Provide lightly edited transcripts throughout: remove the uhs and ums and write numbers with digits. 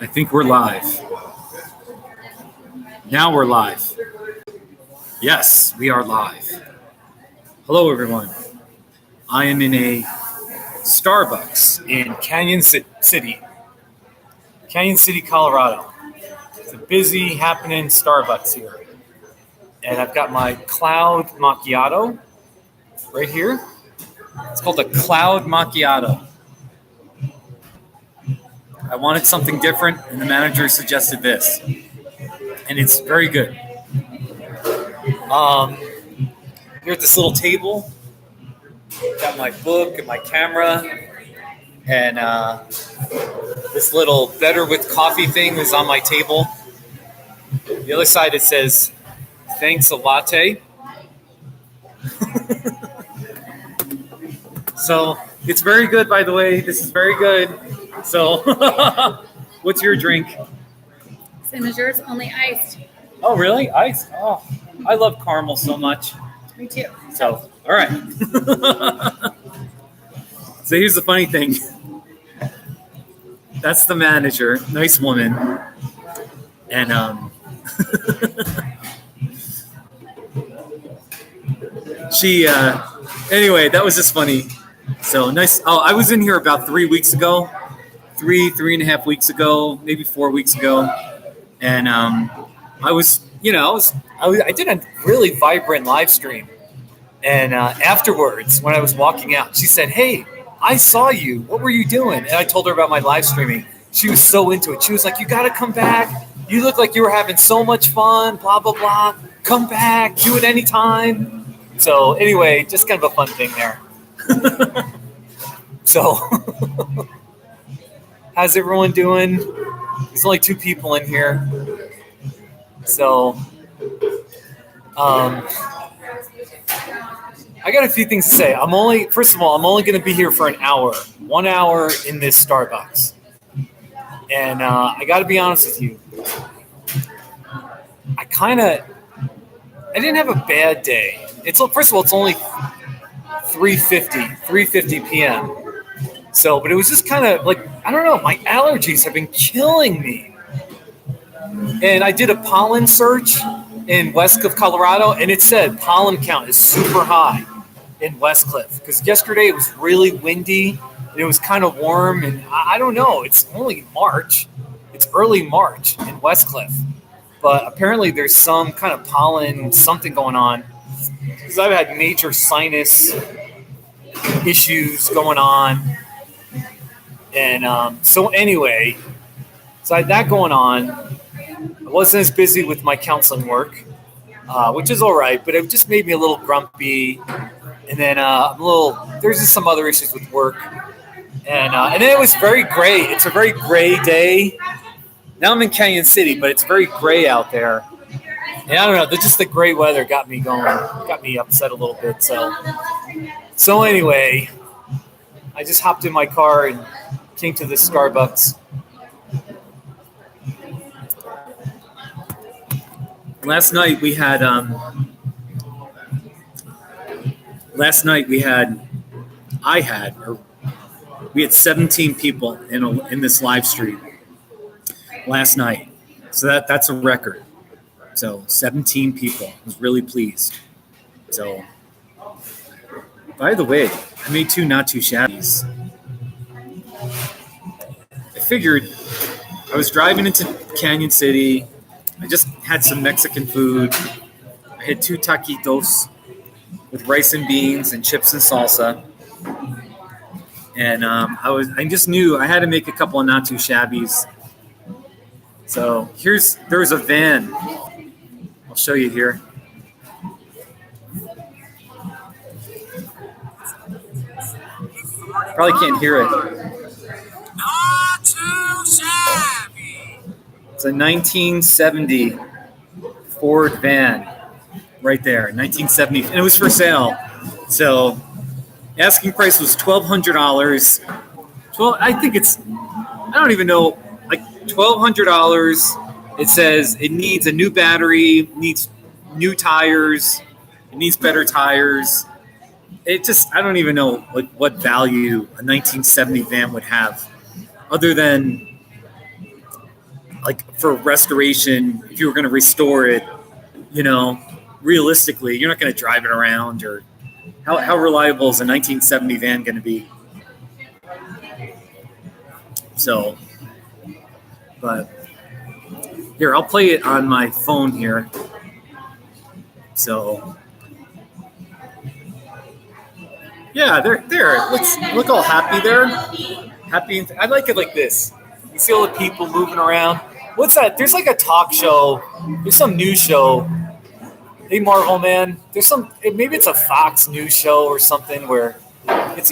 I think we're live. Now we're live. Yes, we are live. Hello, everyone. I am in a Starbucks in Canyon City, Colorado. It's a busy, happening Starbucks here. And I've got my Cloud Macchiato right here. It's called a Cloud Macchiato. I wanted something different, and the manager suggested this. And it's very good. Here at this little table, got my book and my camera, and this little Better with Coffee thing is on my table. The other side, it says, "Thanks a latte." So it's very good, by the way. This is very good. So what's your drink? Same as yours, only iced. Oh, really? Iced? Oh, I love caramel so much. Me too. So, all right. So here's the funny thing. That's the manager, nice woman. And she, anyway, that was just funny. So nice. Oh, I was in here about 3 weeks ago, three and a half weeks ago, maybe 4 weeks ago. And I did a really vibrant live stream. And afterwards, when I was walking out, she said, "Hey, I saw you. What were you doing?" And I told her about my live streaming. She was so into it. She was like, "You got to come back. You look like you were having so much fun, blah, blah, blah. Come back. Do it anytime." So anyway, just kind of a fun thing there. So how's everyone doing? There's only 2 people in here. So I got a few things to say. First of all, I'm only going to be here for an hour. 1 hour in this Starbucks. And I got to be honest with you. I didn't have a bad day. First of all, it's only 3:50 p.m. So, but it was just kind of like, I don't know, my allergies have been killing me. And I did a pollen search in Westcliff, Colorado, and it said pollen count is super high in Westcliff. Because yesterday it was really windy, and it was kind of warm, and I don't know, it's only March. It's early March in Westcliff. But apparently there's some kind of pollen, something going on. Because I've had major sinus issues going on. And so anyway, so I had that going on. I wasn't as busy with my counseling work, which is all right, but it just made me a little grumpy. And then there's just some other issues with work. And then it was very gray. It's a very gray day. Now I'm in Canyon City, but it's very gray out there. And I don't know, just the gray weather got me upset a little bit. So anyway, I just hopped in my car and came to this Starbucks. Last night we had 17 people in this live stream last night. So that's a record. So 17 people. I was really pleased. So, by the way, I made 2 not too shabbies. I figured I was driving into Canyon City. I just had some Mexican food. I had 2 taquitos with rice and beans and chips and salsa. And I just knew I had to make a couple of not too shabbies. So there was a van. I'll show you here. Probably can't hear it. Not too shabby. It's a 1970 Ford van right there, 1970, and it was for sale. So asking price was $1,200. Well, I think I don't even know, like $1,200. It says it needs a new battery, needs new tires, it needs better tires. it just, I don't even know like what value a 1970 van would have other than like for restoration. If you were going to restore it, realistically, you're not going to drive it around, or how reliable is a 1970 van going to be? So, but here, I'll play it on my phone here. So, yeah, there. Look all happy there. Happy. I like it like this. You see all the people moving around. What's that? There's like a talk show. There's some news show. Hey, Marvel Man. There's some. Maybe it's a Fox News show or something where it's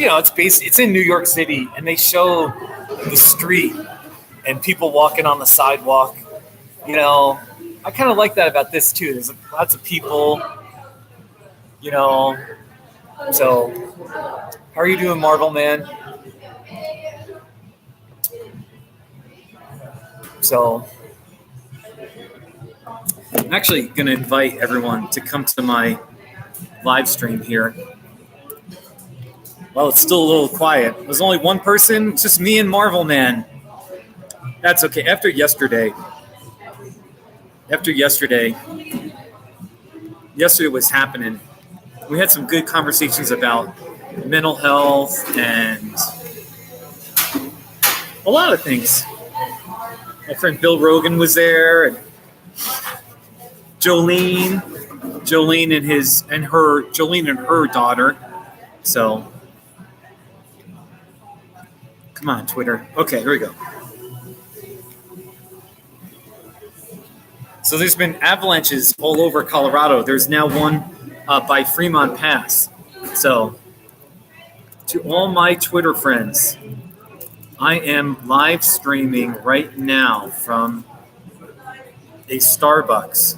in New York City, and they show the street and people walking on the sidewalk. I kind of like that about this too. There's lots of people. So, how are you doing, Marvel Man? So, I'm actually going to invite everyone to come to my live stream here. Well, it's still a little quiet. There's only one person. It's just me and Marvel Man. That's okay. After yesterday was happening. We had some good conversations about mental health and a lot of things. My friend Bill Rogan was there, and Jolene and her daughter. So, come on, Twitter. Okay, here we go. So there's been avalanches all over Colorado. There's now one by Fremont Pass. So, to all my Twitter friends, I am live streaming right now from a Starbucks,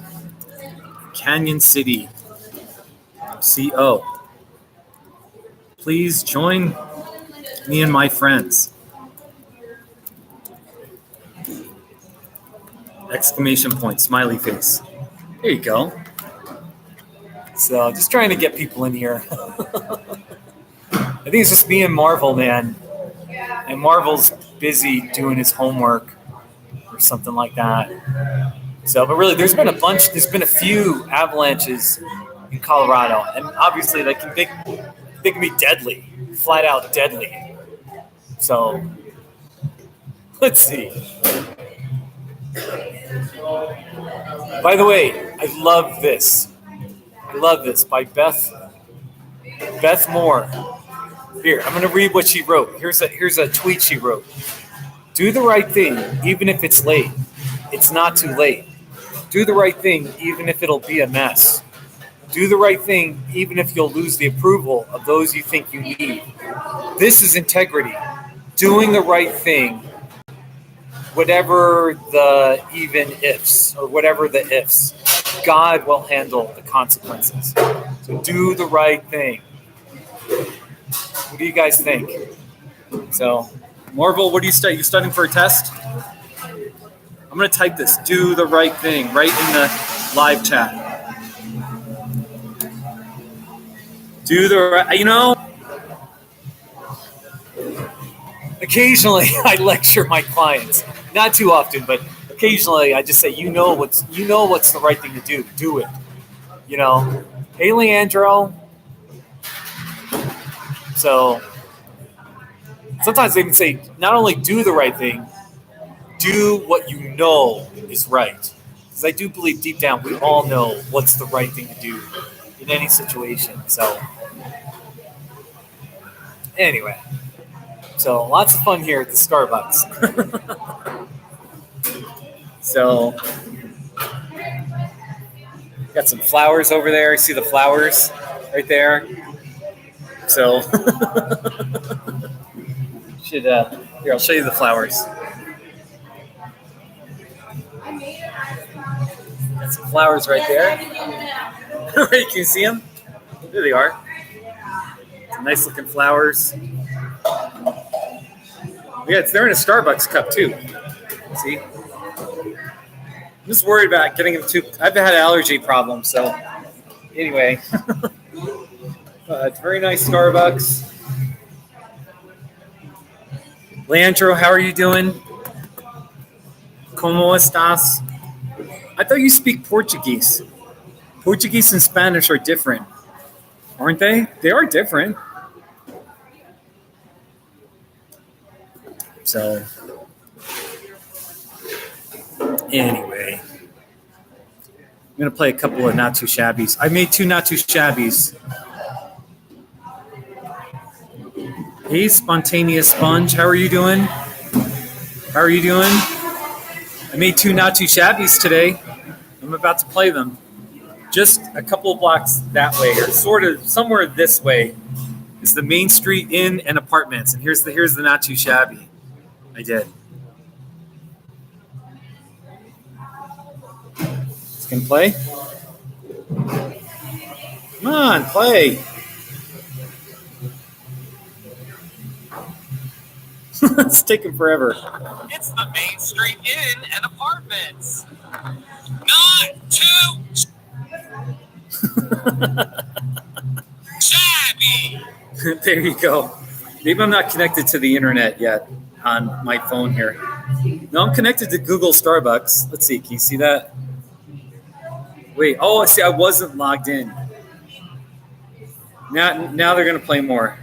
Canyon City, CO. Please join me and my friends. Exclamation point, smiley face. There you go. So just trying to get people in here. I think it's just me and Marvel, man. And Marvel's busy doing his homework or something like that. So, but really, there's been a few avalanches in Colorado. And obviously, they can be deadly, flat out deadly. So, let's see. By the way, I love this by Beth Moore. Here, I'm going to read what she wrote. Here's a tweet she wrote. Do the right thing, even if it's late. It's not too late. Do the right thing, even if it'll be a mess. Do the right thing, even if you'll lose the approval of those you think you need. This is integrity. Doing the right thing, whatever the even ifs, or whatever the ifs. God will handle the consequences. So do the right thing. What do you guys think? So, Marvel, what are you studying? You studying for a test? I'm going to type this. Do the right thing right in the live chat. Do the right... occasionally I lecture my clients. Not too often, but occasionally I just say, what's the right thing to do. Do it. Hey, Leandro. So sometimes they even say, not only do the right thing, do what you know is right. Because I do believe deep down we all know what's the right thing to do in any situation. So anyway, so lots of fun here at the Starbucks. So got some flowers over there. You see the flowers right there? So, here, I'll show you the flowers. Got some flowers right there. Can you see them? There they are. Some nice looking flowers. Yeah, they're in a Starbucks cup too. See? I'm just worried about getting them too. I've had allergy problems, so anyway. It's a very nice Starbucks. Leandro, how are you doing? ¿Cómo estás? I thought you speak Portuguese. Portuguese and Spanish are different, aren't they? They are different. So, anyway, I'm going to play a couple of Not Too Shabbies. I made 2 Not Too Shabbies. Hey, Spontaneous Sponge, how are you doing? How are you doing? I made 2 Not Too Shabbies today. I'm about to play them. Just a couple of blocks that way, or sort of somewhere this way, is the Main Street Inn and Apartments. And here's the Not Too Shabby I did. This can play? Come on, play. It's taking forever. It's the Main Street Inn and Apartments. Not too shabby. There you go. Maybe I'm not connected to the internet yet on my phone here. No, I'm connected to Google Starbucks. Let's see. Can you see that? Wait. Oh, I see. I wasn't logged in. Now they're going to play more.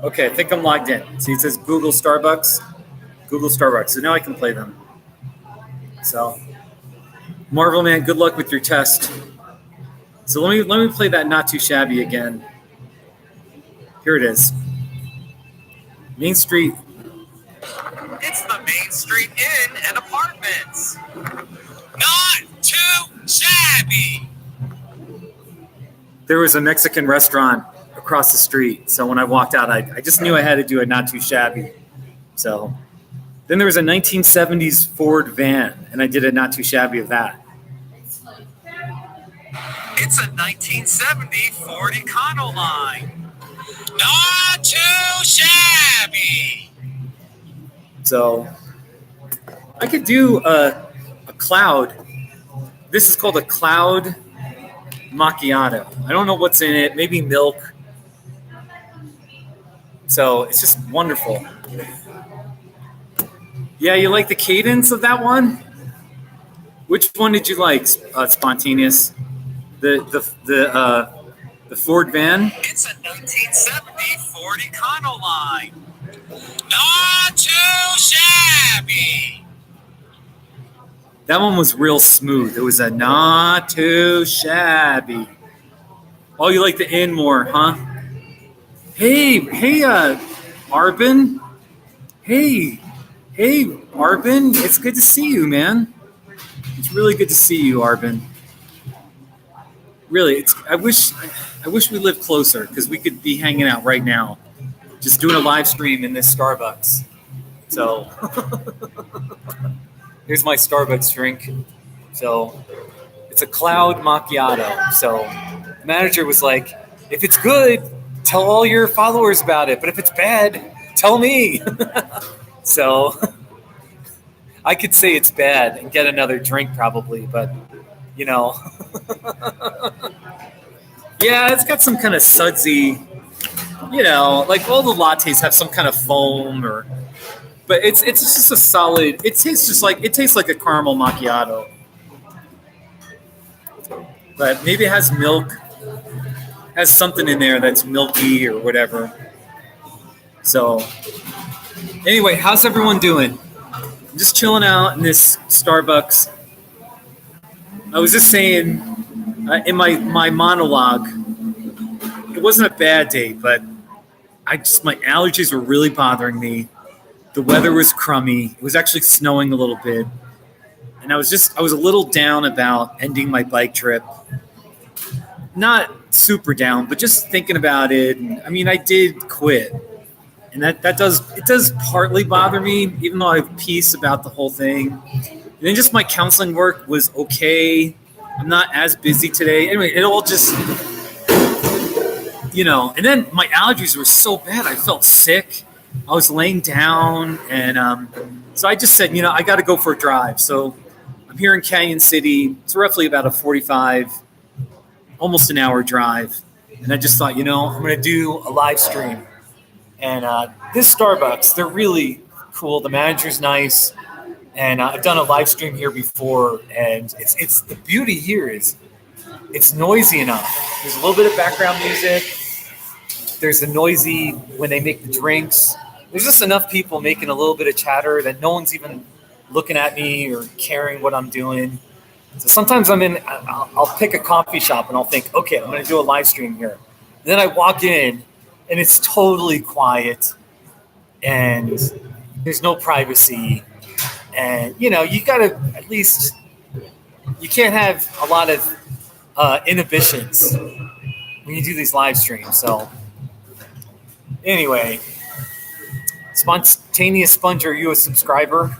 Okay, I think I'm logged in. See, it says Google Starbucks. Google Starbucks. So now I can play them. So, Marvel Man, good luck with your test. So let me play that Not Too Shabby again. Here it is. Main Street. It's the Main Street Inn and Apartments. Not too shabby. There was a Mexican restaurant across the street. So when I walked out, I just knew I had to do a Not Too Shabby. So then there was a 1970s Ford van, and I did a Not Too Shabby of that. It's a 1970 Ford Econoline. Not too shabby. So I could do a cloud. This is called a cloud macchiato. I don't know what's in it. Maybe milk. So it's just wonderful. Yeah, you like the cadence of that one? Which one did you like, Spontaneous? The Ford van? It's a 1970 Ford Econoline. Not too shabby. That one was real smooth. It was a not too shabby. Oh, you like the in more, huh? Hey, Arbin. Hey, Arbin. It's good to see you, man. It's really good to see you, Arbin. Really, I wish we lived closer because we could be hanging out right now, just doing a live stream in this Starbucks. So here's my Starbucks drink. So it's a cloud macchiato. So the manager was like, if it's good, tell all your followers about it. But if it's bad, tell me. So I could say it's bad and get another drink probably, but you know. Yeah, it's got some kind of sudsy, you know, like all the lattes have some kind of foam but it's just a solid, it tastes like a caramel macchiato. But maybe it has milk, has something in there that's milky or whatever. So anyway, how's everyone doing? I'm just chilling out in this Starbucks. I was just saying in my monologue, it wasn't a bad day, but my allergies were really bothering me. The weather was crummy. It was actually snowing a little bit. And I was a little down about ending my bike trip. Not super down, but just thinking about it. And, I mean, I did quit. And that does partly bother me, even though I have peace about the whole thing. And then just my counseling work was okay. I'm not as busy today. Anyway, it all just, you know, and then my allergies were so bad. I felt sick. I was laying down. And so I just said, you know, I got to go for a drive. So I'm here in Canyon City. It's roughly about a 45, almost an hour drive. And I just thought, I'm going to do a live stream. And this Starbucks, they're really cool. The manager's nice. And I've done a live stream here before. And it's the beauty here is it's noisy enough. There's a little bit of background music. There's the noisy when they make the drinks. There's just enough people making a little bit of chatter that no one's even looking at me or caring what I'm doing. So sometimes I'll pick a coffee shop and I'll think, okay, I'm going to do a live stream here. And then I walk in and it's totally quiet and there's no privacy. And, you got to at least, you can't have a lot of inhibitions when you do these live streams. So anyway, Spontaneous Sponge, are you a subscriber?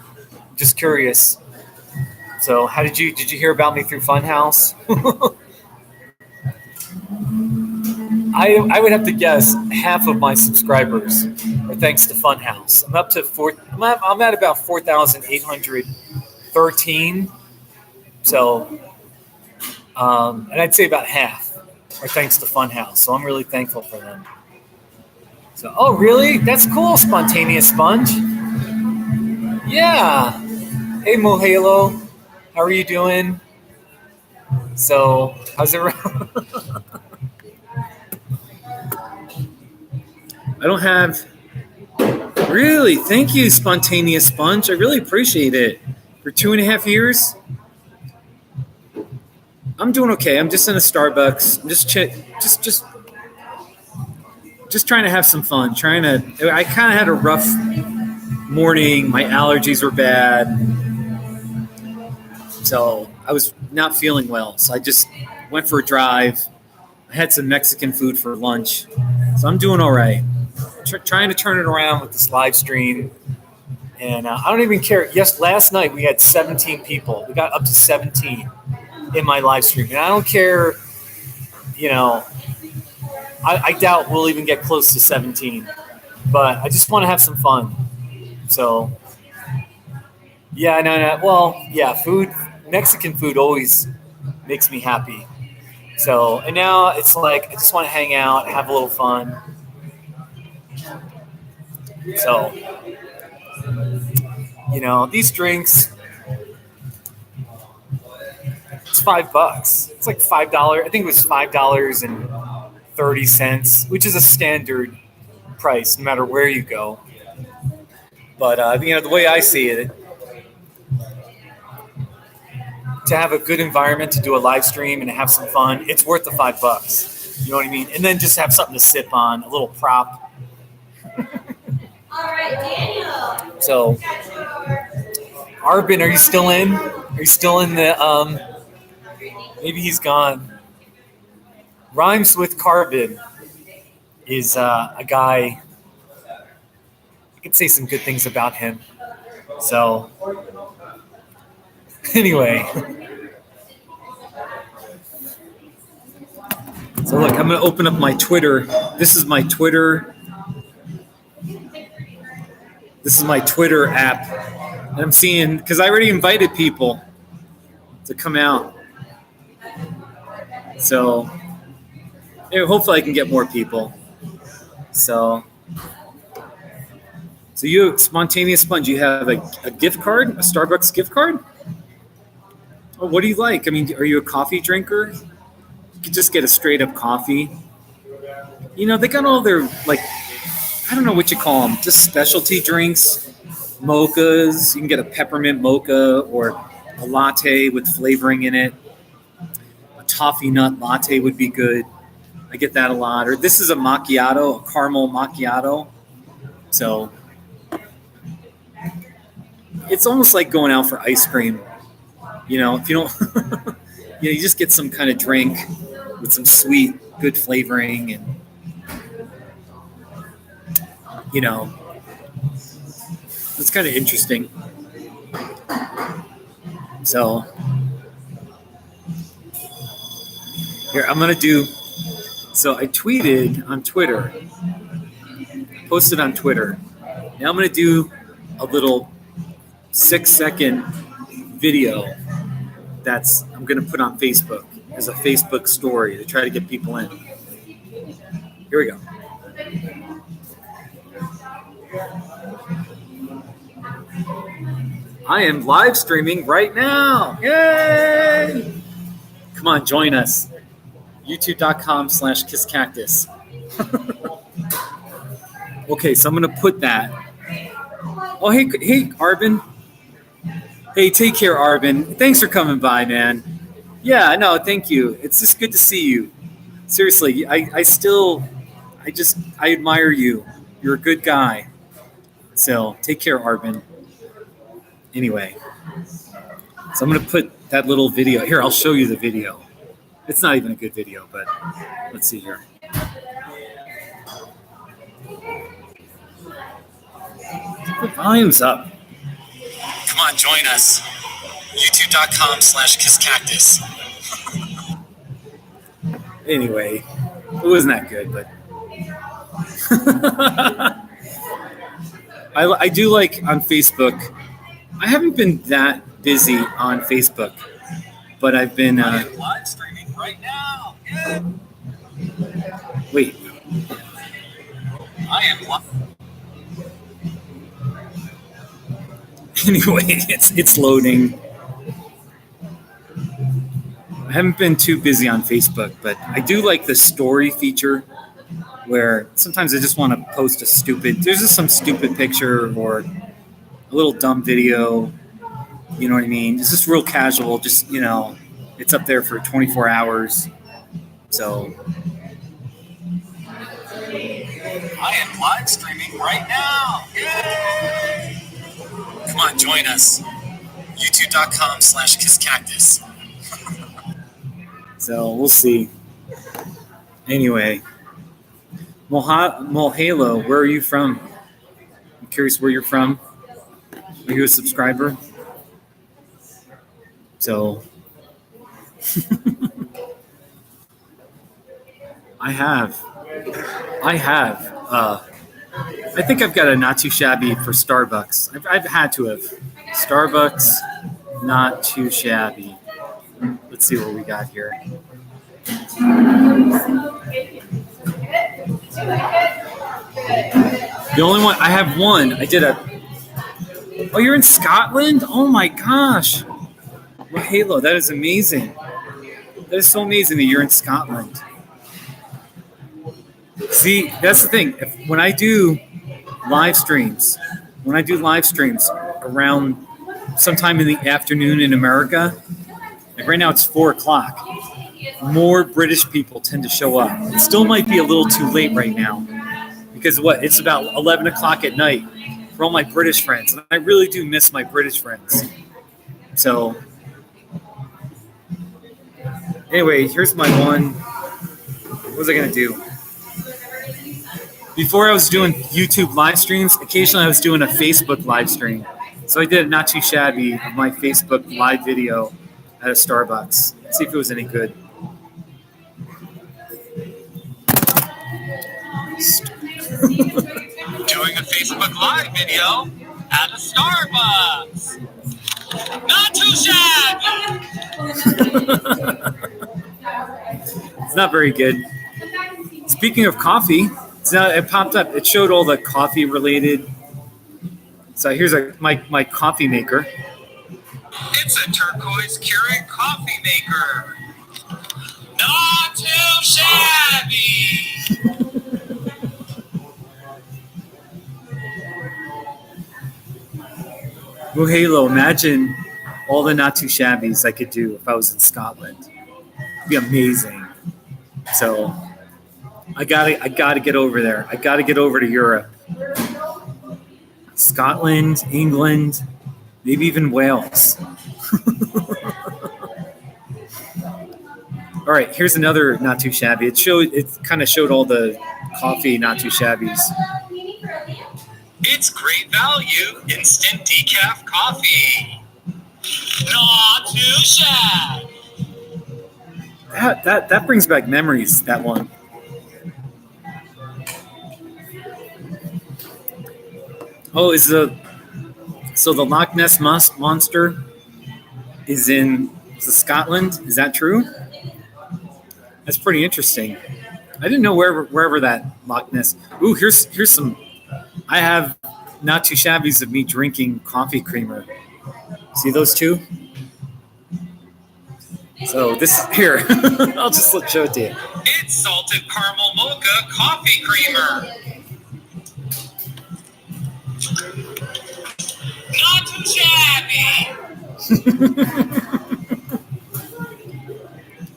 Just curious. So how did you hear about me through Funhouse? I would have to guess half of my subscribers are thanks to Funhouse. I'm up to I'm at about 4,813. So, and I'd say about half are thanks to Funhouse. So I'm really thankful for them. So, oh really? That's cool, Spontaneous Sponge. Yeah. Hey Mohalo, how are you doing? So, how's it? I don't have. Really, thank you, Spontaneous Sponge. I really appreciate it. For 2.5 years, I'm doing okay. I'm just in a Starbucks. I'm just trying to have some fun. I kind of had a rough morning. My allergies were bad. So I was not feeling well. So I just went for a drive. I had some Mexican food for lunch. So I'm doing all right. Trying to turn it around with this live stream. And I don't even care. Yes, last night we had 17 people. We got up to 17 in my live stream. And I don't care, I doubt we'll even get close to 17. But I just want to have some fun. So, yeah, no. Well, yeah, Mexican food always makes me happy. So, and now it's like I just want to hang out, have a little fun. So, these drinks, it's $5. It's like $5. I think it was $5.30, which is a standard price no matter where you go. But, the way I see it, to have a good environment to do a live stream and to have some fun, it's worth the $5. You know what I mean? And then just have something to sip on, a little prop. All right, Daniel. So, Arbin, are you still in? Are you still in the, maybe he's gone. Rhymes with Carbon is a guy, I could say some good things about him. So, anyway. So look, I'm going to open up my Twitter. This is my Twitter app. And I'm seeing, because I already invited people to come out. So hopefully I can get more people. So you, Spontaneous Sponge, you have a gift card, a Starbucks gift card? Oh, what do you like? I mean, are you a coffee drinker? You could just get a straight up coffee. They got all their, like, I don't know what you call them, just specialty drinks, mochas. You can get a peppermint mocha or a latte with flavoring in it. A toffee nut latte would be good. I get that a lot. Or this is a macchiato, a caramel macchiato. So it's almost like going out for ice cream. If you don't, you just get some kind of drink with some sweet, good flavoring and, it's kind of interesting. So here, I tweeted on Twitter, posted on Twitter. Now I'm going to do a little 6-second video I'm going to put on Facebook as a Facebook story to try to get people in. Here we go. I am live streaming right now. Yay! Come on, join us. YouTube.com/KissCactus. Okay, so I'm going to put that. Oh, hey, Arvin. Hey, take care, Arvin. Thanks for coming by, man. Yeah, no, thank you. It's just good to see you. Seriously, I admire you. You're a good guy. So take care, Arvin. Anyway, so I'm going to put that little video. Here, I'll show you the video. It's not even a good video, but let's see here. The volume's up. Come on, join us. YouTube.com/KissCactus. Anyway, it wasn't that good, but I do like on Facebook. I haven't been that busy on Facebook, but I've been live streaming right now. Yeah. Wait. I am live. Anyway, it's loading. I haven't been too busy on Facebook, but I do like the story feature where sometimes I just want to post there's just some stupid picture or a little dumb video. You know what I mean? It's just real casual. Just, it's up there for 24 hours. So I am live streaming right now. Yay! Come on, join us. YouTube.com/KissCactus. So we'll see. Anyway, Mohalo, where are you from? I'm curious where you're from. Are you a subscriber? So I think I've got a not too shabby for Starbucks. I've had to have. Starbucks, not too shabby. Let's see what we got here. The only one, I have one. Oh, you're in Scotland? Oh my gosh. Well, Halo, that is amazing. That is so amazing that you're in Scotland. See, that's the thing. When I do live streams around sometime in the afternoon in America, like right now it's 4:00. More British people tend to show up. It still might be a little too late right now because it's about 11 o'clock at night for all my British friends. And I really do miss my British friends. So anyway, here's my one. What was I going to do? Before I was doing YouTube live streams, occasionally I was doing a Facebook live stream. So I did a not too shabby of my Facebook live video at a Starbucks. Let's see if it was any good. Doing a Facebook live video at a Starbucks. Not too shabby. It's not very good. Speaking of coffee, it popped up. It showed all the coffee related. So here's my coffee maker. It's a turquoise Keurig coffee maker. Not too shabby. Well, Halo, imagine all the not too shabbies I could do if I was in Scotland. It'd be amazing. So I gotta get over there. I gotta get over to Europe. Scotland, England, maybe even Wales. All right, here's another not too shabby. It kind of showed all the coffee not too shabbies. It's great value, instant decaf coffee. Not too shabby. That brings back memories, that one. Oh, the Loch Ness Monster is in Scotland? Is that true? That's pretty interesting. I didn't know wherever that Loch Ness. Ooh, here's some. I have not too shabbies of me drinking coffee creamer. See those two? So this here, I'll just show it to you. It's salted caramel mocha coffee creamer. Not too shabby.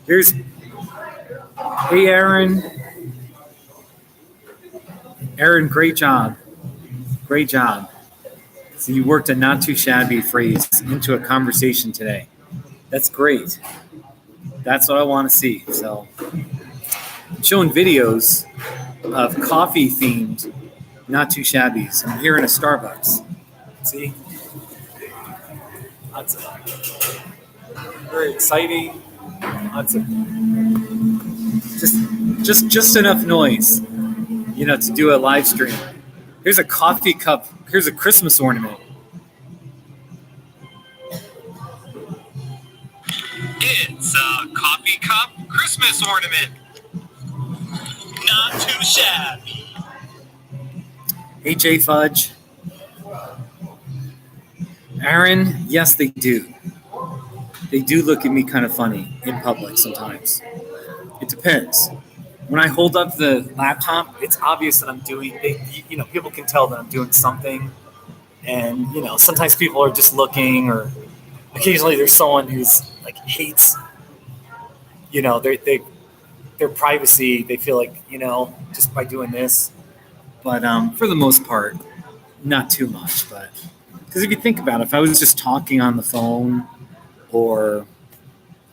Here's, hey Aaron. Aaron, great job. Great job. So you worked a not too shabby phrase into a conversation today. That's great. That's what I want to see. So I'm showing videos of coffee themed not too shabbies. I'm here in a Starbucks. See? Lots of very exciting. Lots of just enough noise, to do a live stream. Here's a coffee cup. Here's a Christmas ornament. It's a coffee cup Christmas ornament. Not too shabby. Hey, J Fudge. Aaron, yes, they do. They do look at me kind of funny in public sometimes. It depends. When I hold up the laptop, it's obvious that I'm doing, people can tell that I'm doing something. And, sometimes people are just looking, or occasionally there's someone who's like hates, their privacy. They feel like, just by doing this. But for the most part, not too much. But because if you think about it, if I was just talking on the phone or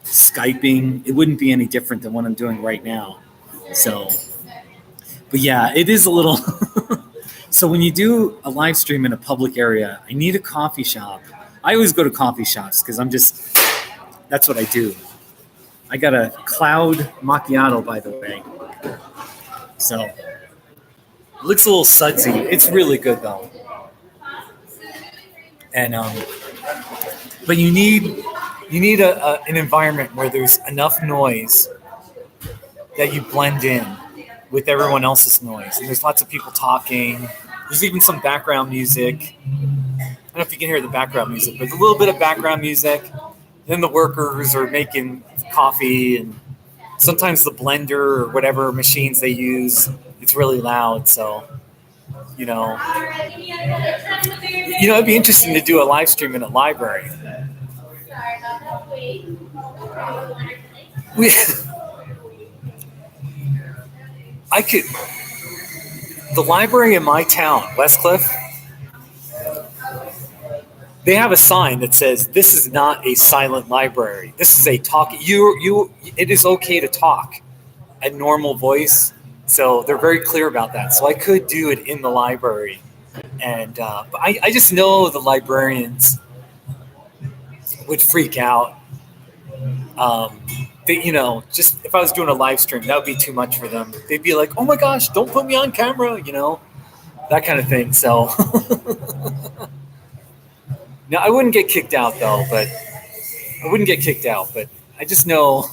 Skyping, it wouldn't be any different than what I'm doing right now. So, but yeah, it is a little. So when you do a live stream in a public area, I need a coffee shop. I always go to coffee shops because that's what I do. I got a cloud macchiato, by the way. So it looks a little sudsy. It's really good though. And but you need an environment where there's enough noise that you blend in with everyone else's noise. And there's lots of people talking. There's even some background music. I don't know if you can hear the background music, but a little bit of background music. Then the workers are making coffee, and sometimes the blender or whatever machines they use, it's really loud. So, it'd be interesting to do a live stream in a library. The library in my town, Westcliff, they have a sign that says, "This is not a silent library. This is a talk. It is okay to talk at normal voice." So they're very clear about that. So I could do it in the library, and but I just know the librarians would freak out. Just if I was doing a live stream, that would be too much for them. They'd be like, "Oh my gosh, don't put me on camera," that kind of thing. So. No, I wouldn't get kicked out though, but I just know.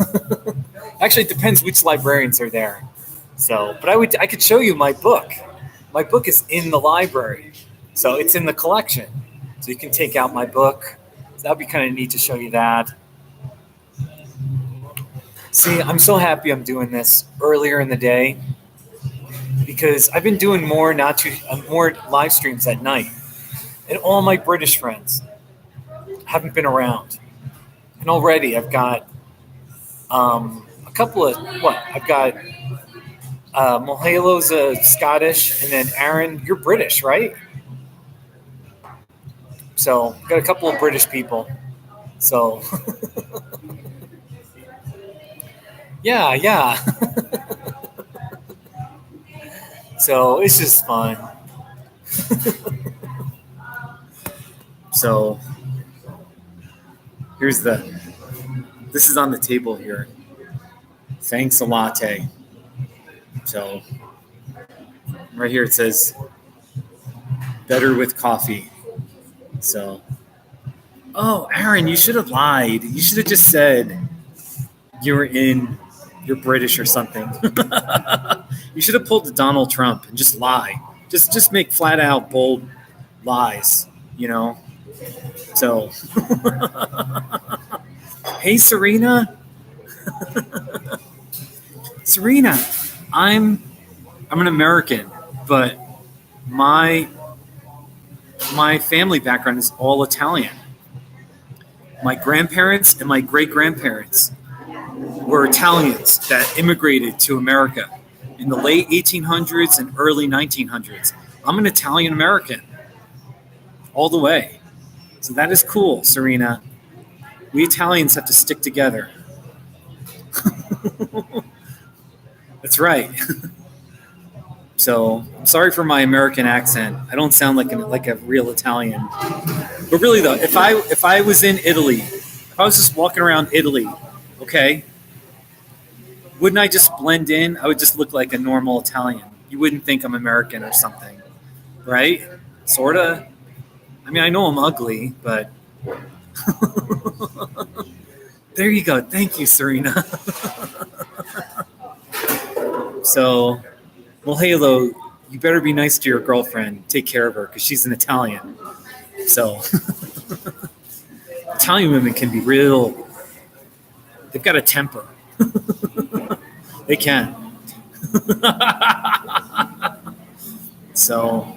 Actually, it depends which librarians are there. So, but I could show you my book. My book is in the library, so it's in the collection. So you can take out my book. So that'd be kind of neat to show you that. See, I'm so happy I'm doing this earlier in the day because I've been doing more live streams at night. And all my British friends haven't been around. And already I've got a couple of, I've got Mohalo's Scottish, and then Aaron, you're British, right? So I've got a couple of British people. So, yeah. So it's just fun. So this is on the table here. Thanks a latte. So right here it says better with coffee. So, oh, Aaron, you should have lied. You should have just said you were in you're British or something. You should have pulled the Donald Trump and just lie. Just make flat out bold lies, you know. So, hey Serena, Serena, I'm an American, but my family background is all Italian. My grandparents and my great-grandparents were Italians that immigrated to America in the late 1800s and early 1900s. I'm an Italian American all the way. So that is cool, Serena. We Italians have to stick together. That's right. So I'm sorry for my American accent. I don't sound like a real Italian. But really though, if I was in Italy, if I was just walking around Italy, okay, wouldn't I just blend in? I would just look like a normal Italian. You wouldn't think I'm American or something, right? Sorta. I mean, I know I'm ugly, but there you go. Thank you, Serena. So, well, Halo, you better be nice to your girlfriend. Take care of her because she's an Italian. So, Italian women can be real. They've got a temper. They can. So,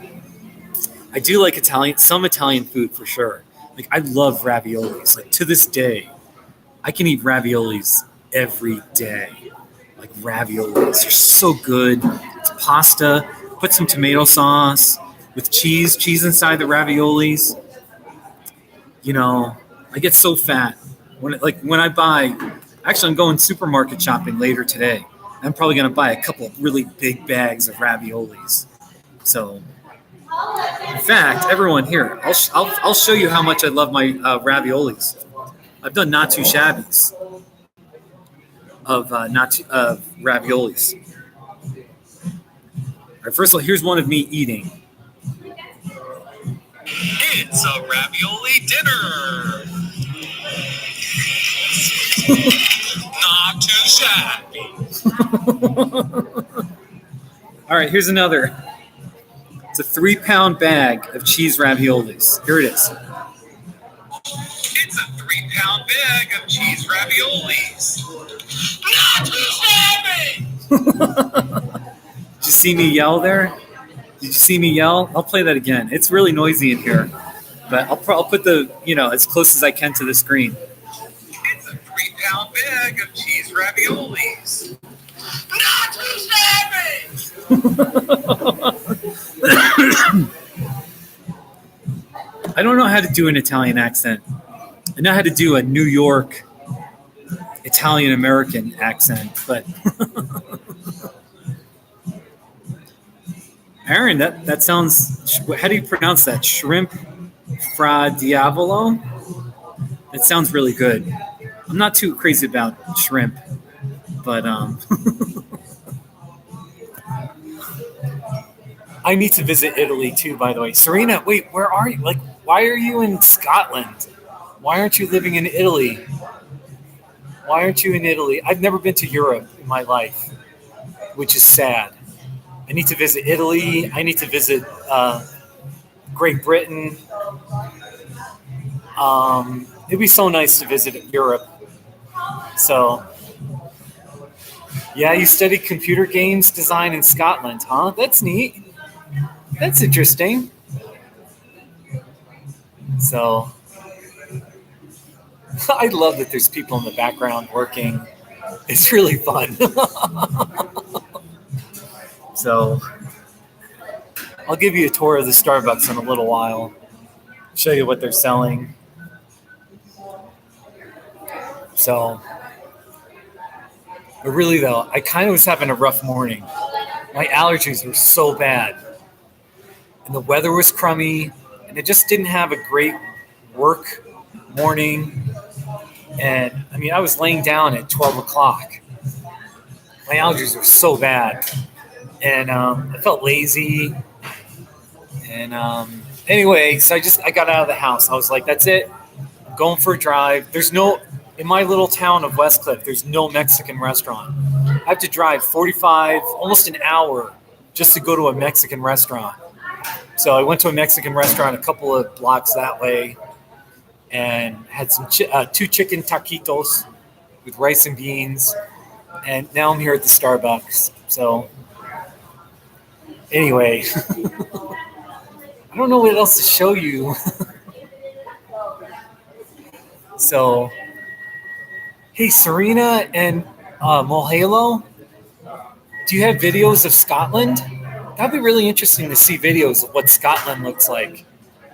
I do like some Italian food for sure. Like, I love raviolis. Like, to this day, I can eat raviolis every day. Like, raviolis are so good. It's pasta. Put some tomato sauce with cheese inside the raviolis. You know, I get so fat when I buy. Actually, I'm going supermarket shopping later today. I'm probably going to buy a couple of really big bags of raviolis. So, in fact, everyone here, I'll show you how much I love my raviolis. I've done not too shabbies of raviolis. All right, first of all, here's one of me eating. It's a ravioli dinner. Not too shabby. All right, here's another. It's a 3-pound bag of cheese raviolis. Here it is. It's a 3-pound bag of cheese raviolis. Not too shabby. Did you see me yell there? Did you see me yell? I'll play that again. It's really noisy in here, but I'll put the, as close as I can to the screen. It's a 3-pound bag of cheese raviolis. Not too shabby. I don't know how to do an Italian accent. I know how to do a New York Italian American accent, but Aaron, that sounds. How do you pronounce that? Shrimp fra diavolo? That sounds really good. I'm not too crazy about shrimp, but I need to visit Italy too, by the way. Serena, wait, where are you? Like, why are you in Scotland? Why aren't you living in Italy? Why aren't you in Italy? I've never been to Europe in my life, which is sad. I need to visit Italy. I need to visit Great Britain. It'd be so nice to visit Europe. So, yeah, you studied computer games design in Scotland, huh? That's neat. That's interesting. So, I love that there's people in the background working. It's really fun. So, I'll give you a tour of the Starbucks in a little while. Show you what they're selling. So, but really though, I kind of was having a rough morning. My allergies were so bad. And the weather was crummy. And I just didn't have a great work morning. And I mean, I was laying down at 12 o'clock. My allergies were so bad. And I felt lazy. And anyway, so I got out of the house. I was like, that's it. I'm going for a drive. in my little town of Westcliff, there's no Mexican restaurant. I have to drive 45, almost an hour just to go to a Mexican restaurant. So I went to a Mexican restaurant a couple of blocks that way and had some 2 chicken taquitos with rice and beans. And now I'm here at the Starbucks. So anyway, I don't know what else to show you. So, hey, Serena and Mohalo, do you have videos of Scotland? That'd be really interesting to see videos of what Scotland looks like.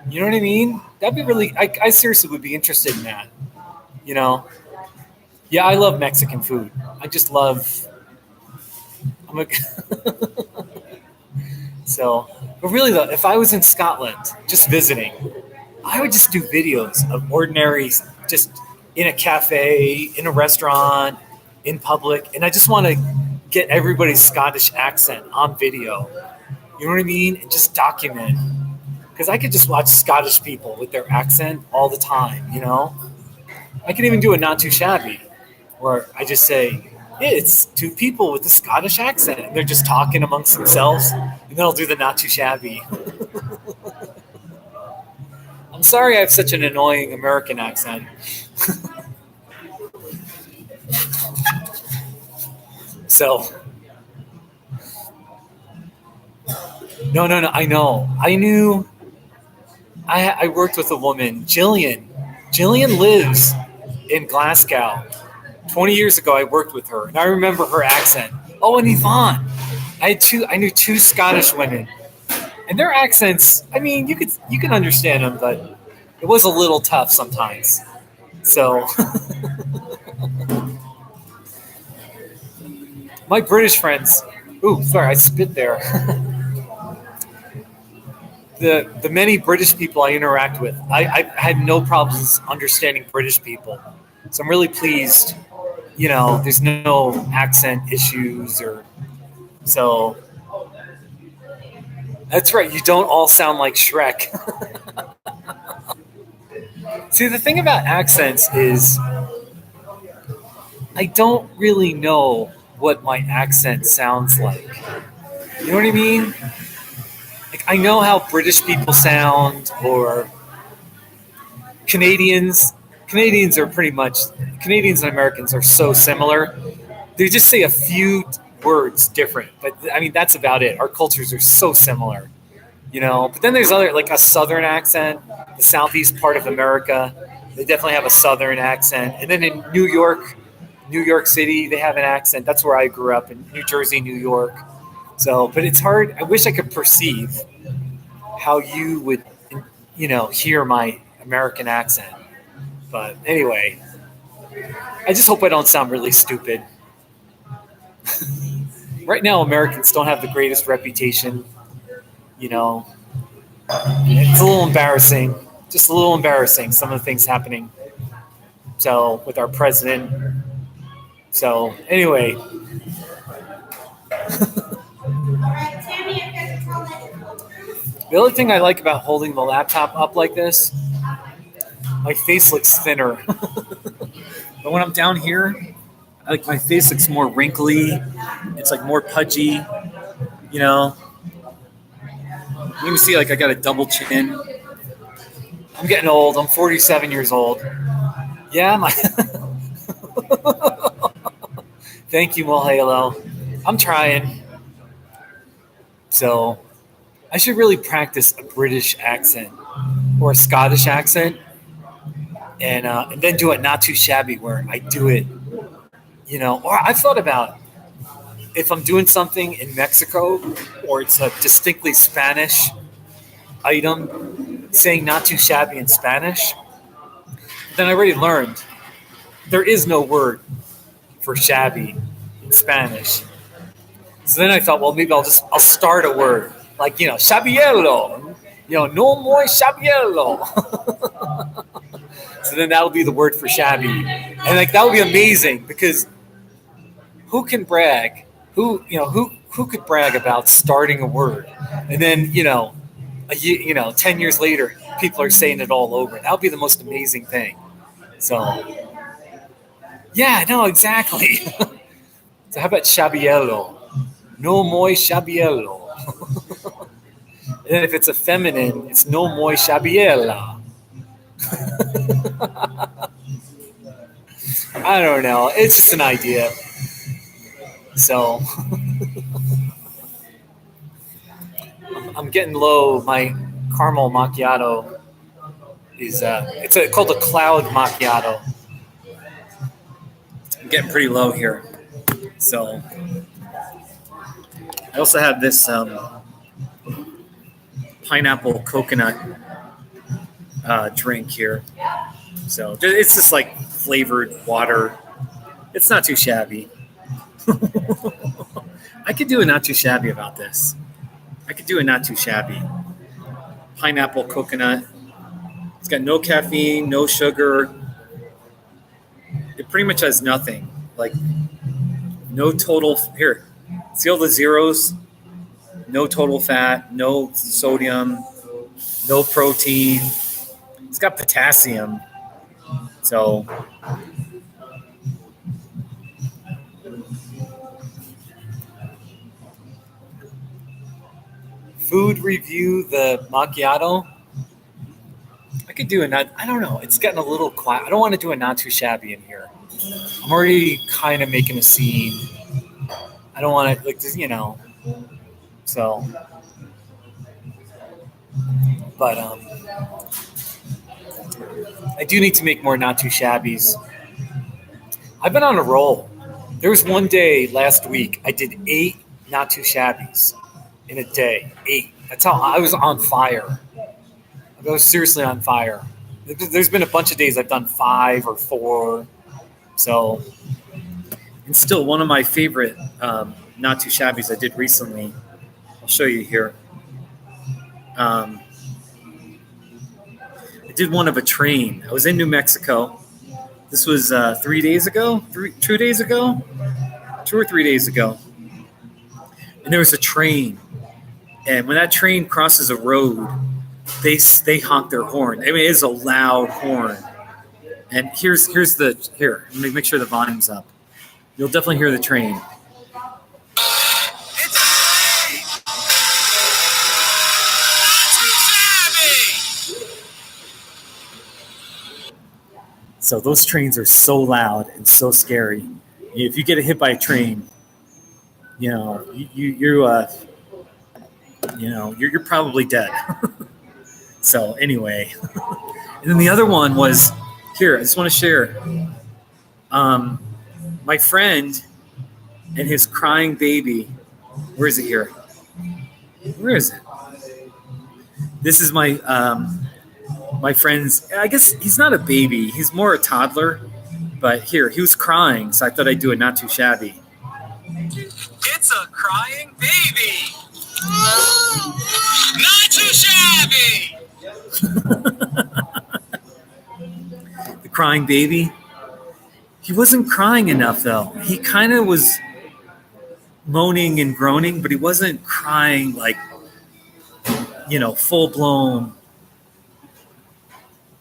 You know what I mean? That'd be really, I seriously would be interested in that. You know? Yeah, I love Mexican food. I just love, so, but really though, if I was in Scotland, just visiting, I would just do videos of ordinary, just in a cafe, in a restaurant, in public, and I just want to get everybody's Scottish accent on video. You know what I mean? And just document. Because I could just watch Scottish people with their accent all the time, you know? I could even do a Not Too Shabby, where I just say, it's 2 people with a Scottish accent, and they're just talking amongst themselves, and then I'll do the Not Too Shabby. I'm sorry I have such an annoying American accent. So, no, I know. I worked with a woman, Jillian. Jillian lives in Glasgow. 20 years ago, I worked with her, and I remember her accent. Oh, and Yvonne. I knew 2 Scottish women, and their accents, I mean, you can understand them, but it was a little tough sometimes. So, my British friends, ooh, sorry, I spit there. The many British people I interact with, I had no problems understanding British people. So I'm really pleased, you know, there's no accent issues or so. That's right, you don't all sound like Shrek. See, the thing about accents is I don't really know what my accent sounds like. You know what I mean? Like, I know how British people sound, or Canadians. Canadians are pretty much, Canadians and Americans are so similar. They just say a few words different, but I mean, that's about it. Our cultures are so similar, you know? But then there's other, like a Southern accent, the Southeast part of America, they definitely have a Southern accent. And then in New York City, they have an accent. That's where I grew up, in New Jersey, New York. So, but it's hard. I wish I could perceive how you would, you know, hear my American accent. But anyway, I just hope I don't sound really stupid. Right now, Americans don't have the greatest reputation. You know, it's a little embarrassing. Just a little embarrassing, some of the things happening. So, with our president. So, anyway. The other thing I like about holding the laptop up like this, my face looks thinner. But when I'm down here, like my face looks more wrinkly. It's like more pudgy, you know. You can see like I got a double chin. I'm getting old. I'm 47 years old. Yeah, thank you, Mohalo. I'm trying. So I should really practice a British accent or a Scottish accent, and then do it Not Too Shabby, where I do it, you know. Or I've thought about if I'm doing something in Mexico or it's a distinctly Spanish item, saying Not Too Shabby in Spanish. Then I already learned there is no word for shabby in Spanish. So then I thought, well, maybe I'll start a word like, you know, shabiello, you know, no more shabiello. So then that'll be the word for shabby, and like that would be amazing, because who can brag? Who could brag about starting a word, and then 10 years later, people are saying it all over. That would be the most amazing thing. So Yeah, no, exactly. So how about Shabiello? No muy Shabiello. And then if it's a feminine, it's no muy Shabiella. I don't know. It's just an idea. So I'm getting low. My caramel macchiato is called a cloud macchiato. I'm getting pretty low here. So I also have this pineapple coconut drink here. So it's just like flavored water. It's not too shabby. I could do a not too shabby about this. I could do a not too shabby. Pineapple coconut. It's got no caffeine, no sugar. It pretty much has nothing. Like no total. Here, see all the zeros? No total fat, no sodium, no protein. It's got potassium. So food review the macchiato. I could do a not. I don't know. It's getting a little quiet. I don't want to do a not too shabby in here. I'm already kind of making a scene. I don't want to like this, So, but I do need to make more not too shabbies. I've been on a roll. There was one day last week I did 8 not too shabbies in a day. 8. That's how I was on fire. I was seriously on fire. There's been a bunch of days I've done 5 or 4. So, and still one of my favorite not too shabbies I did recently. I'll show you here. I did one of a train. I was in New Mexico. This was 3 days ago, 2 days ago, 2 or 3 days ago. And there was a train. And when that train crosses a road, they honk their horn. I mean, it is a loud horn. And here's let me make sure the volume's up. You'll definitely hear the train. So those trains are so loud and so scary. If you get hit by a train, you're probably dead. So anyway, and then the other one was here. I just want to share. My friend and his crying baby. Where is it here? Where is it? This is my friend's. I guess he's not a baby. He's more a toddler. But here, he was crying, so I thought I'd do it not too shabby. It's a crying baby. Not too shabby. The crying baby. He wasn't crying enough, though. He kind of was moaning and groaning, but he wasn't crying like, full blown.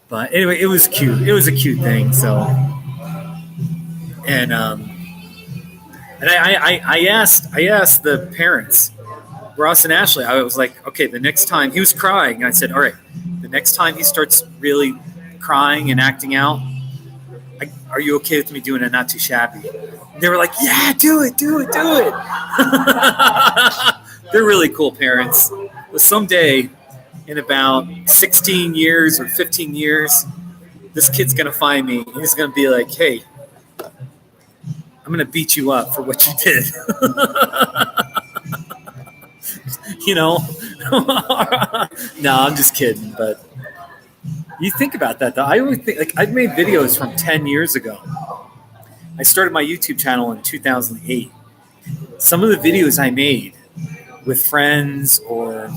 But anyway, it was cute. It was a cute thing. So, and I asked the parents, Ross and Ashley. I was like, okay, the next time he was crying, and I said, all right, the next time he starts really crying and acting out, are you okay with me doing a not too shabby? And they were like, yeah, do it. They're really cool parents. But someday, in about 16 years or 15 years, this kid's going to find me. And he's going to be like, hey, I'm going to beat you up for what you did. No, I'm just kidding. But you think about that, though. I always think, like, I've made videos from 10 years ago. I started my YouTube channel in 2008. Some of the videos I made with friends or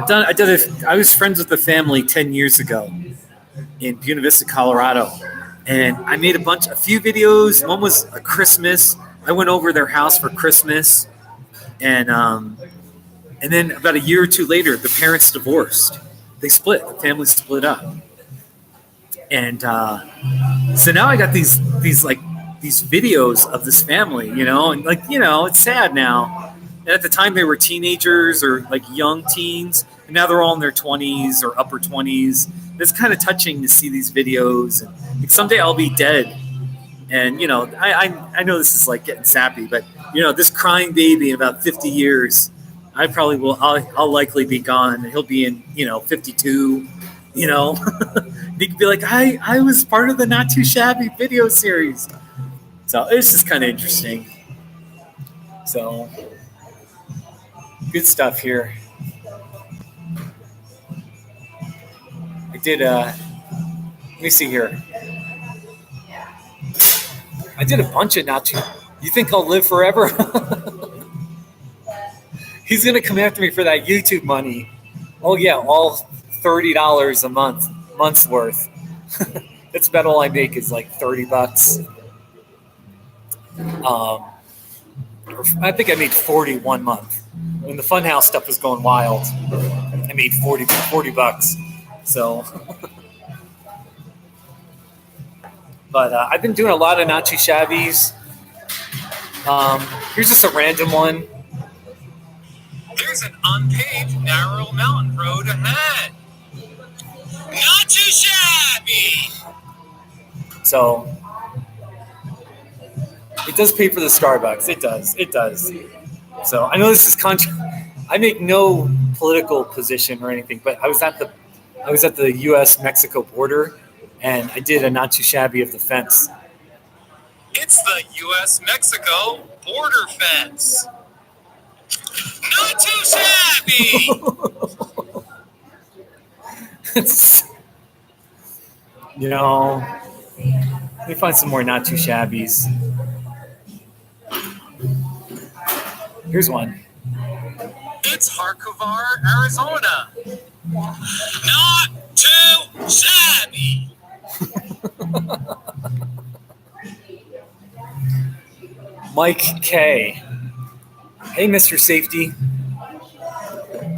I was friends with the family 10 years ago in Buena Vista, Colorado. And I made a few videos. One was a Christmas. I went over their house for Christmas. And then about a year or two later, the parents divorced. They split. The family split up. And so now I got these videos of this family, and it's sad now. And at the time they were teenagers or like young teens, and now they're all in their 20s or upper 20s. It's kind of touching to see these videos. And like, someday I'll be dead. And, I know this is like getting sappy, but, this crying baby in about 50 years, I probably will, I'll likely be gone. And he'll be in, 52, He could be like, I was part of the Not Too Shabby video series. So it's just kind of interesting. So good stuff here. I did, let me see here. I did a bunch of Not Too. You think I'll live forever? He's going to come after me for that YouTube money. Oh, yeah, all $30 a month's worth. That's about all I make is like $30. I think I made 40 one month. When the Funhouse stuff was going wild, I made $40. So, but I've been doing a lot of Not Too Shabbies. Here's just a random one. There's an unpaved narrow mountain road ahead. Not too shabby. So it does pay for the Starbucks. It does. So I know this is I make no political position or anything, but I was at the U.S.-Mexico border, and I did a Not Too Shabby of the fence. It's the U.S.-Mexico border fence. Not too shabby. Let me find some more Not Too Shabbies. Here's one. It's Harkovar, Arizona. Not too shabby. Mike K. Hey, Mr. Safety.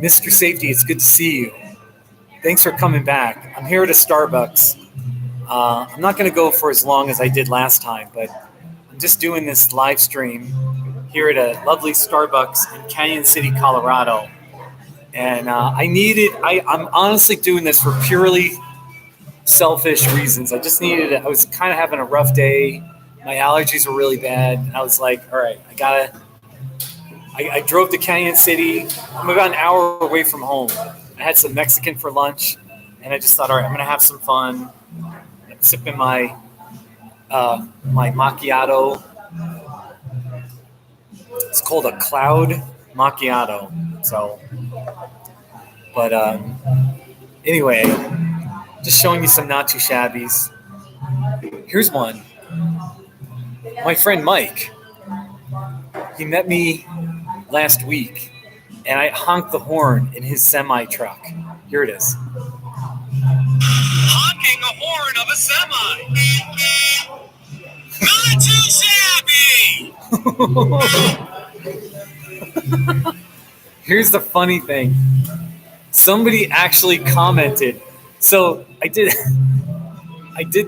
Mr. Safety, it's good to see you. Thanks for coming back. I'm here at a Starbucks. I'm not going to go for as long as I did last time, but I'm just doing this live stream here at a lovely Starbucks in Canyon City, Colorado. And I'm honestly doing this for purely selfish reasons. I just needed it. I was kind of having a rough day. My allergies were really bad. And I was like, all right, I drove to Canyon City. I'm about an hour away from home. I had some Mexican for lunch, and I just thought, all right, I'm going to have some fun. I'm sipping my macchiato. It's called a cloud macchiato. So, but anyway, just showing you some Not Too Shabbies. Here's one. My friend Mike, he met me last week, and I honked the horn in his semi truck. Here it is. Honking a horn of a semi. Not too shabby. Here's the funny thing. Somebody actually commented. So I did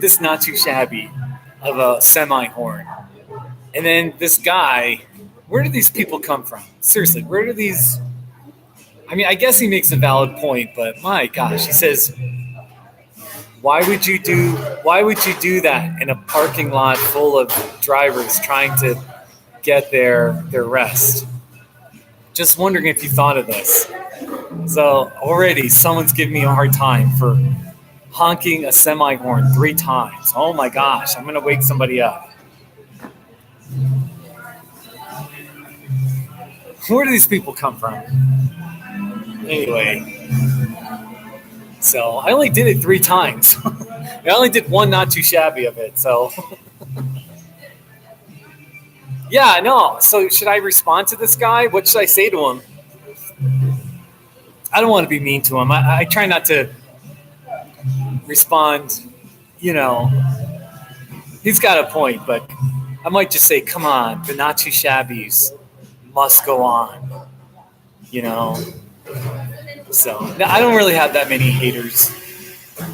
this Not Too Shabby of a semi horn. And then this guy, where do these people come from? Seriously, where do these? I mean, I guess he makes a valid point, but my gosh, he says, why would you do that in a parking lot full of drivers trying to get their rest? Just wondering if you thought of this. So already someone's giving me a hard time for honking a semi horn 3 times. Oh my gosh, I'm gonna wake somebody up. Where do these people come from? Anyway, so I only did it 3 times. I only did one Not Too Shabby of it, so. Yeah, no. So should I respond to this guy? What should I say to him? I don't want to be mean to him. I try not to respond, He's got a point, but I might just say, come on, the Not Too Shabbies must go on, So I don't really have that many haters.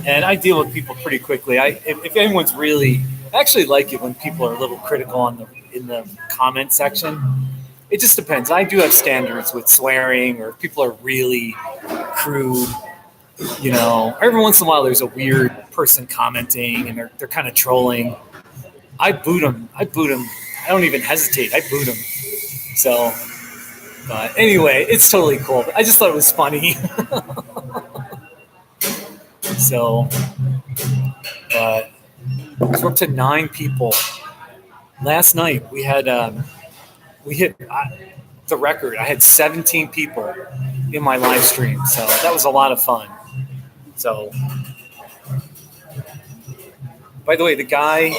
And I deal with people pretty quickly. If anyone's really, I actually like it when people are a little critical in the comment section. It just depends. I do have standards with swearing, or if people are really crude. Every once in a while there's a weird person commenting and they're kind of trolling. I boot them. I don't even hesitate. I boot them. So, but anyway, it's totally cool. I just thought it was funny. So, but we're up to 9 people. Last night we hit the record. I had 17 people in my live stream, so that was a lot of fun. So, by the way, the guy,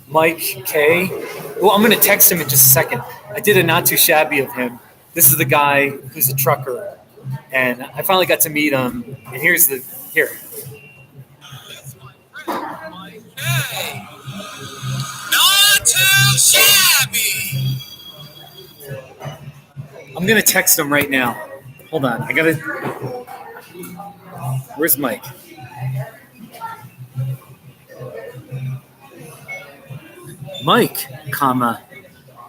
Mike K, well, I'm going to text him in just a second. I did a not too shabby of him. This is the guy who's a trucker, and I finally got to meet him. And here. Hey, not too shabby. I'm going to text him right now. Hold on. Where's Mike? Mike,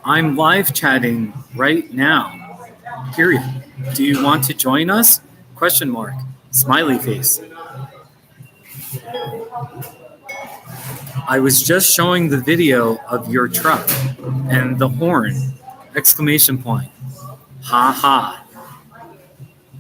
I'm live chatting right now. Period. Do you want to join us? ? Smiley face. I was just showing the video of your truck and the horn! ! Ha ha.